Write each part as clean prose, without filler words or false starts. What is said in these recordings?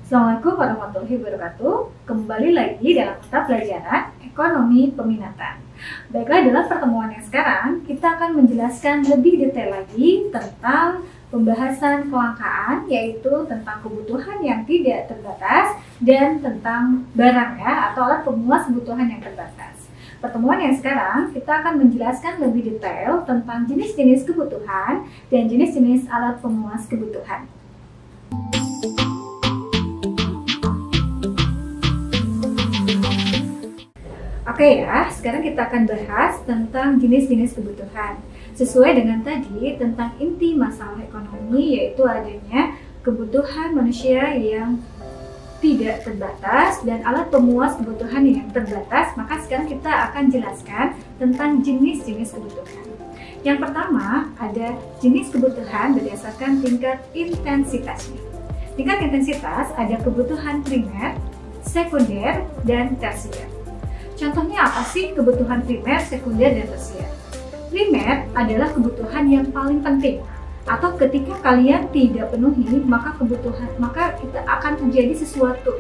Assalamualaikum warahmatullahi wabarakatuh. Kembali lagi dalam mata pelajaran Ekonomi Peminatan. Baiklah, dalam pertemuan yang sekarang kita akan menjelaskan lebih detail lagi tentang pembahasan kelangkaan, yaitu tentang kebutuhan yang tidak terbatas dan tentang barang atau alat pemuas kebutuhan yang terbatas. Pertemuan yang sekarang kita akan menjelaskan lebih detail tentang jenis-jenis kebutuhan dan jenis-jenis alat pemuas kebutuhan. Oke sekarang kita akan bahas tentang jenis-jenis kebutuhan. Sesuai dengan tadi tentang inti masalah ekonomi, yaitu adanya kebutuhan manusia yang tidak terbatas dan alat pemuas kebutuhan yang terbatas, maka sekarang kita akan jelaskan tentang jenis-jenis kebutuhan. Yang pertama, ada jenis kebutuhan berdasarkan tingkat intensitasnya. Tingkat intensitas ada kebutuhan primer, sekunder, dan tersier. Contohnya apa sih kebutuhan primer, sekunder, dan tersier? Primer adalah kebutuhan yang paling penting, atau ketika kalian tidak penuhi maka kita akan terjadi sesuatu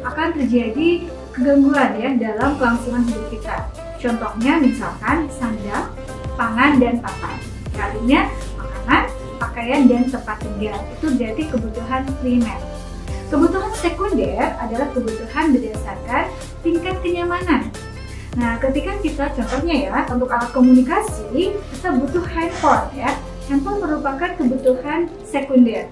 akan terjadi kegangguan dalam kelangsungan hidup kita. Contohnya misalkan sandang, pangan, dan papan. Artinya makanan, pakaian, dan tempat tinggal. Itu berarti kebutuhan primer. Kebutuhan sekunder adalah kebutuhan berdasarkan tingkat kenyamanan. Nah, ketika kita contohnya untuk alat komunikasi, kita butuh handphone Handphone merupakan kebutuhan sekunder.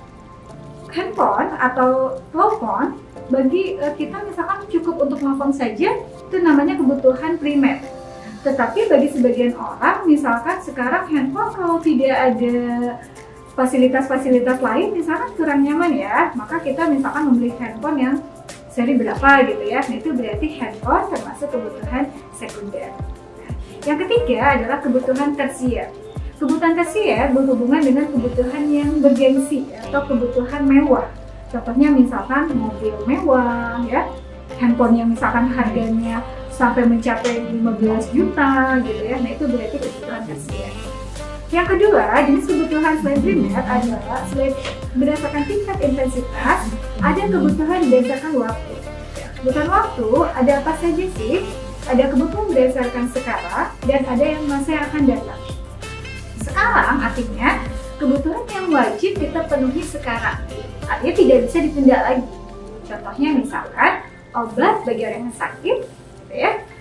Handphone atau telepon bagi kita misalkan cukup untuk telepon saja, itu namanya kebutuhan primer. Tetapi bagi sebagian orang, misalkan sekarang handphone kalau tidak ada fasilitas-fasilitas lain, misalkan kurang nyaman maka kita misalkan membeli handphone yang seri berapa gitu Nah, itu berarti handphone termasuk kebutuhan sekunder. Yang ketiga adalah kebutuhan tersier. Kebutuhan tersier berhubungan dengan kebutuhan yang bergengsi atau kebutuhan mewah. Contohnya misalkan mobil mewah handphone yang misalkan harganya sampai mencapai 15 juta gitu Nah, itu berarti kebutuhan tersier. Yang kedua, jenis kebutuhan selain primer adalah selain berdasarkan tingkat intensitas, ada kebutuhan berdasarkan waktu. Kebutuhan waktu ada apa saja sih? Ada kebutuhan berdasarkan sekarang dan ada yang masa yang akan datang. Sekarang artinya kebutuhan yang wajib kita penuhi sekarang, artinya tidak bisa ditunda lagi. Contohnya misalkan obat bagi orang yang sakit,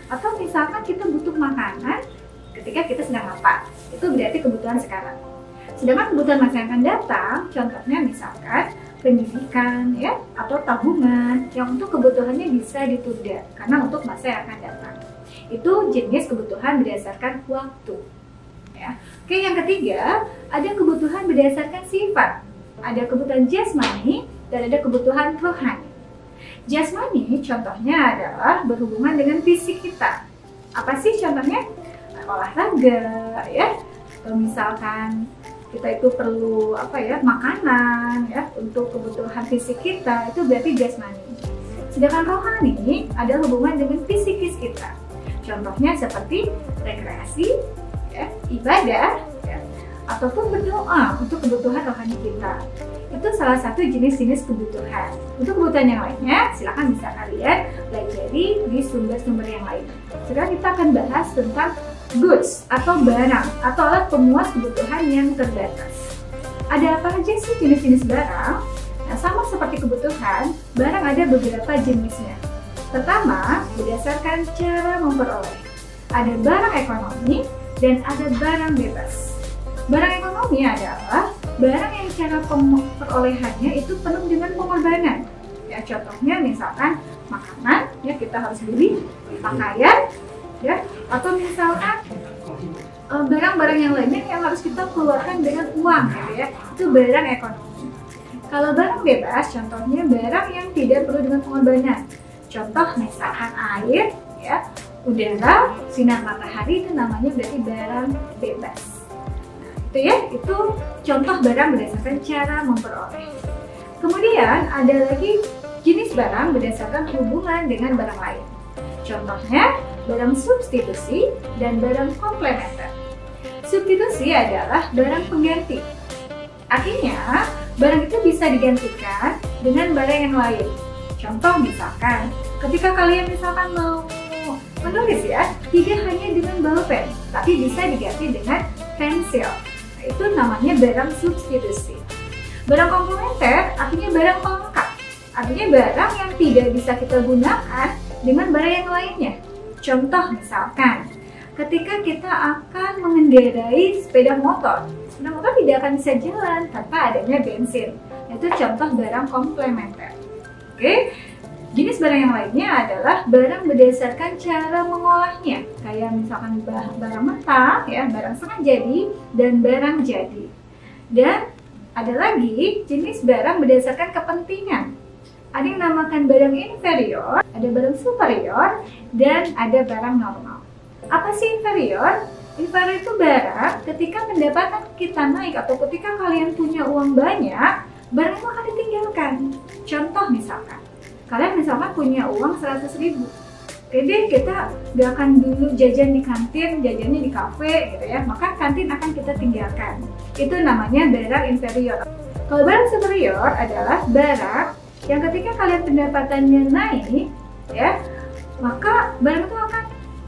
atau misalkan kita butuh makanan ketika kita sedang lapar, itu berarti kebutuhan sekarang. Sedangkan kebutuhan masa yang akan datang, contohnya misalkan pendidikan atau tabungan yang untuk kebutuhannya bisa ditunda karena untuk masa yang akan datang. Itu jenis kebutuhan berdasarkan waktu. Oke, yang ketiga ada kebutuhan berdasarkan sifat. Ada kebutuhan jasmani dan ada kebutuhan rohani. Jasmani contohnya adalah berhubungan dengan fisik kita. Apa sih contohnya? Olahraga atau misalkan kita itu perlu makanan untuk kebutuhan fisik kita, itu berarti jasmani. Sedangkan rohani adalah hubungan dengan fisikis kita. Contohnya seperti rekreasi, ibadah, ataupun berdoa untuk kebutuhan rohani kita. Itu salah satu jenis-jenis kebutuhan. Untuk kebutuhan yang lainnya, silakan bisa kalian pelajari di sumber-sumber yang lain. Sekarang kita akan bahas tentang goods atau barang atau alat pemuas kebutuhan yang terbatas. Ada apa aja sih jenis-jenis barang? Nah, sama seperti kebutuhan, barang ada beberapa jenisnya. Pertama, berdasarkan cara memperoleh. Ada barang ekonomi dan ada barang bebas. Barang ekonomi adalah barang yang cara perolehannya itu penuh dengan pengorbanan. Contohnya misalkan makanan, kita harus beli, pakaian, atau misalkan barang-barang yang lainnya yang harus kita keluarkan dengan uang itu barang ekonomi. Kalau barang bebas, contohnya barang yang tidak perlu dengan pengorbanan. Contoh misalkan air, udara, sinar matahari, itu namanya berarti barang bebas. Nah, itu contoh barang berdasarkan cara memperoleh. Kemudian ada lagi jenis barang berdasarkan hubungan dengan barang lain. Contohnya barang substitusi dan barang komplementer. Substitusi adalah barang pengganti. Artinya, barang itu bisa digantikan dengan barang yang lain. Contoh misalkan, ketika kalian misalkan mau menulis ya, tidak hanya dengan bolpen, tapi bisa diganti dengan pensil. Nah, itu namanya barang substitusi. Barang komplementer artinya barang pelengkap, artinya barang yang tidak bisa kita gunakan dengan barang yang lainnya. Contoh misalkan, ketika kita akan mengendarai sepeda motor tidak akan bisa jalan tanpa adanya bensin. Itu contoh barang komplementer. Oke, jenis barang yang lainnya adalah barang berdasarkan cara mengolahnya, kayak misalkan barang mentah, ya, barang setengah jadi, dan barang jadi. Dan ada lagi jenis barang berdasarkan kepentingan. Ada yang namakan barang inferior, ada barang superior, dan ada barang normal. Apa sih inferior? Inferior itu barang ketika pendapatan kita naik atau ketika kalian punya uang banyak, barang itu akan ditinggalkan. Contoh misalkan, kalian misalkan punya uang 100.000. Oke deh, kita gak akan dulu jajan di kantin, jajannya di kafe gitu ya, maka kantin akan kita tinggalkan. Itu namanya barang inferior. Kalau barang superior adalah barang yang ketika kalian pendapatannya naik, ya, maka barang itu akan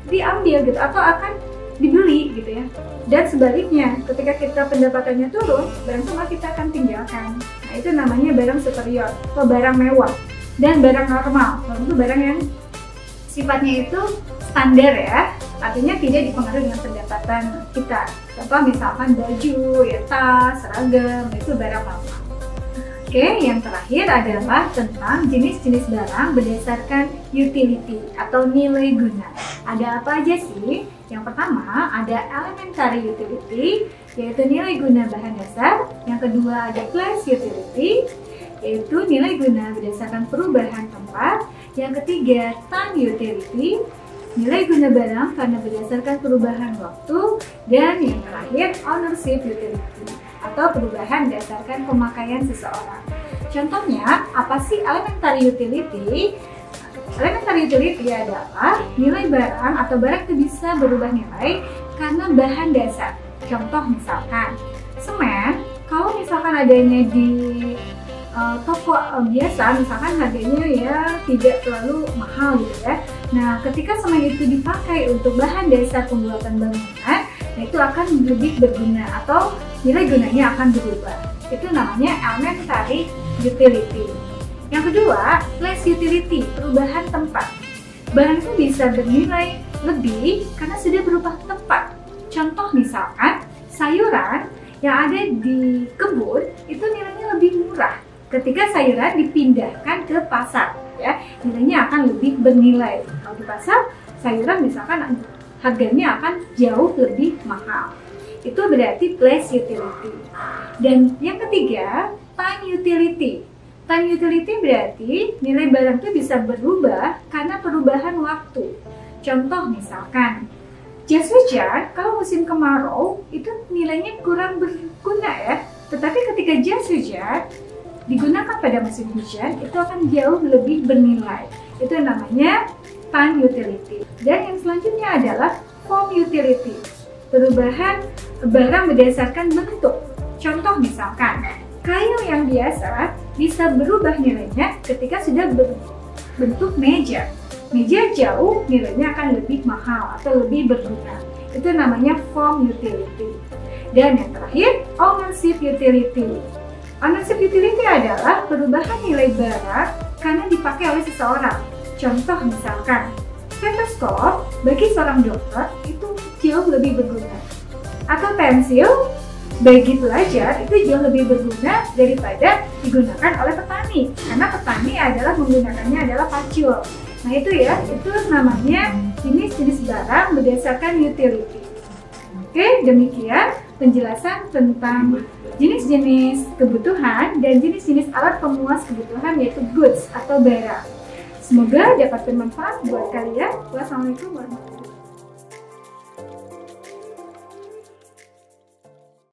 diambil gitu atau akan dibeli gitu ya. Dan sebaliknya, ketika kita pendapatannya turun, barang itu kita akan tinggalkan. Nah, itu namanya barang superior atau barang mewah. Dan barang normal, itu barang yang sifatnya itu standar ya, artinya tidak dipengaruhi dengan pendapatan kita. Contoh misalkan baju, ya, tas, seragam, itu barang normal. Oke, yang terakhir adalah tentang jenis-jenis barang berdasarkan utility atau nilai guna. Ada apa aja sih? Yang pertama ada elementary utility, yaitu nilai guna bahan dasar. Yang kedua ada class utility, yaitu nilai guna berdasarkan perubahan tempat. Yang ketiga time utility, nilai guna barang karena berdasarkan perubahan waktu. Dan yang terakhir ownership utility, atau perubahan berdasarkan pemakaian seseorang. Contohnya, apa sih elementary utility? Elementary utility adalah nilai barang atau barang itu bisa berubah nilai karena bahan dasar. Contoh misalkan, semen, kalau misalkan adanya di toko biasa, misalkan harganya ya tidak terlalu mahal gitu ya. Nah, ketika semen itu dipakai untuk bahan dasar pembuatan bangunan, nah itu akan lebih berguna atau nilai gunanya akan berubah. Itu namanya elementary utility. Yang kedua, place utility, perubahan tempat. Barang itu bisa bernilai lebih karena sudah berubah tempat. Contoh misalkan, sayuran yang ada di kebun itu nilainya lebih murah. Ketika sayuran dipindahkan ke pasar, ya, nilainya akan lebih bernilai. Kalau di pasar, sayuran misalkan harganya akan jauh lebih mahal. Itu berarti place utility. Dan yang ketiga, time utility. Time utility berarti nilai barang itu bisa berubah karena perubahan waktu. Contoh misalkan, jas hujan kalau musim kemarau itu nilainya kurang berguna ya. Tetapi ketika jas hujan digunakan pada musim hujan, itu akan jauh lebih bernilai. Itu namanya time utility. Dan yang selanjutnya adalah form utility, perubahan barang berdasarkan bentuk. Contoh misalkan, kayu yang biasa bisa berubah nilainya ketika sudah berbentuk meja. Meja jauh nilainya akan lebih mahal atau lebih berguna. Itu namanya form utility. Dan yang terakhir, ownership utility. Ownership utility adalah perubahan nilai barang karena dipakai oleh seseorang. Contoh misalkan, stetoskop bagi seorang dokter itu jauh lebih berguna. Atau pensil bagi pelajar itu jauh lebih berguna daripada digunakan oleh petani. Karena petani adalah menggunakannya adalah pacul. Nah itu ya, itu namanya jenis-jenis barang berdasarkan utility. Oke, demikian penjelasan tentang jenis-jenis kebutuhan dan jenis-jenis alat pemuas kebutuhan yaitu goods atau barang. Semoga dapat bermanfaat buat kalian. Wassalamualaikum warahmatullahi wabarakatuh.